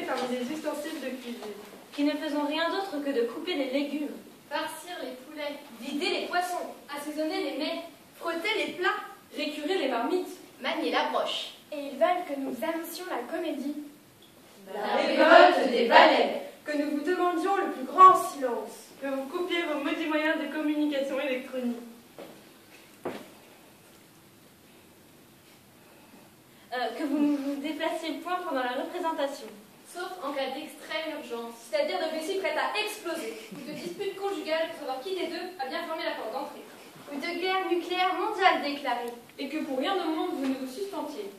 parmi les ustensiles de cuisine. Qui ne faisons rien d'autre que de couper les légumes, farcir les poulets, vider les poissons, assaisonner les mets, Frotter les plats, récurer les marmites. manier la broche. Et ils veulent que nous annoncions la comédie. La révolte des valets. Que nous vous demandions le plus grand silence. Que vous coupiez vos maudits moyens de communication électronique. que vous ne vous déplaciez point pendant la représentation, Sauf en cas d'extrême urgence, c'est-à-dire de vessie prête à exploser, ou de dispute conjugale pour savoir qui des deux a bien fermé la porte d'entrée, Ou de guerre nucléaire mondiale déclarée. Et que pour rien au monde vous ne vous suspendiez.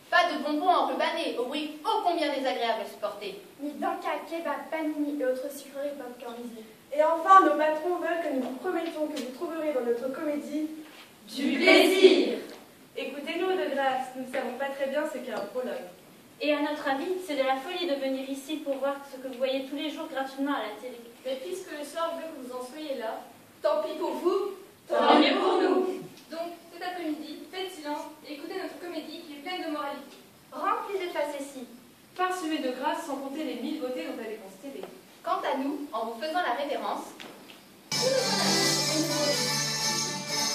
pas de bonbons enrubanés, au bruit ô combien désagréable à supporter, Ni d'anka, kebab, panini et autres sucreries popcornisées. Et enfin, nos patrons veulent que nous vous promettons que vous trouverez dans notre comédie Du plaisir. Écoutez-nous de grâce, nous ne savons pas très bien ce qu'est un prologue. et à notre avis, c'est de la folie de venir ici pour voir ce que vous voyez tous les jours gratuitement à la télé. mais puisque le sort veut que vous en soyez là, tant pis pour vous, Tant mieux pour nous. Donc, cet après-midi, faites silence et écoutez notre comédie qui est pleine de moralité. Remplie de facéties. Parsemée de grâce sans compter les 1000 beautés dont elle est constellée. Quant à nous, en vous faisant la révérence, nous nous en allons.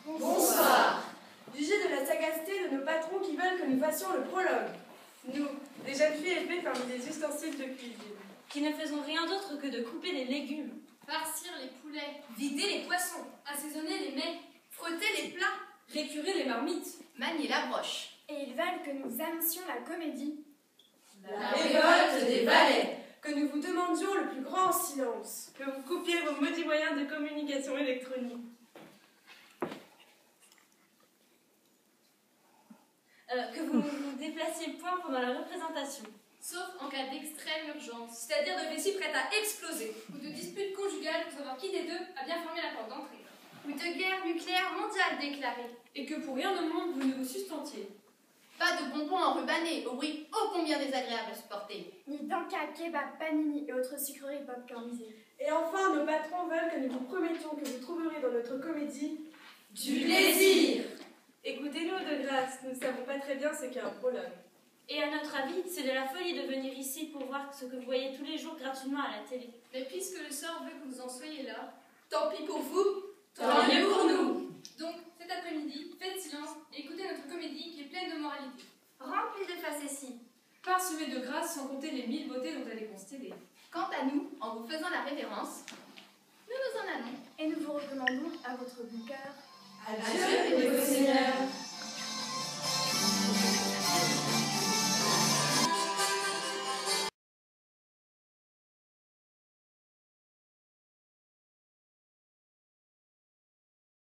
Bonsoir. Jugez de la sagacité de nos patrons qui veulent que nous fassions le prologue. Nous, des jeunes filles élevées parmi les ustensiles de cuisine. Qui ne faisons rien d'autre que de couper les légumes, Farcir les poulets, vider les poissons, assaisonner les mets, Frotter les plats, récurer les marmites. manier la broche. Et ils veulent que nous annoncions la comédie. La révolte des valets. Que nous vous demandions le plus grand silence. Que vous coupiez vos maudits moyens de communication électronique. que vous ne vous déplaciez point pendant la représentation, Sauf en cas d'extrême urgence, c'est-à-dire de vessie prête à exploser, ou de dispute conjugale pour savoir qui des deux a bien fermé la porte d'entrée, Ou de guerre nucléaire mondiale déclarée. Et que pour rien au monde vous ne vous suspendiez. pas de bonbons enrubanés, au bruit ô combien désagréable à supporter, Ni d'anka, kebab, panini et autres sucreries popcornisées. Et enfin, nos patrons veulent que nous vous promettions que vous trouverez dans notre comédie Du plaisir. Écoutez-nous de grâce, nous ne savons pas très bien ce qu'est un prologue. et à notre avis, c'est de la folie de venir ici pour voir ce que vous voyez tous les jours gratuitement à la télé. mais puisque le sort veut que vous en soyez là, tant pis pour vous, Tant mieux pour nous. Donc, cet après-midi, faites silence et écoutez notre comédie qui est pleine de moralité. Remplie de facéties. Parsemée de grâce sans compter les 1000 beautés dont elle est constellée. Quant à nous, en vous faisant la révérence, nous nous en allons. Et nous vous recommandons à votre bon cœur. Adieu, mes beaux seigneurs.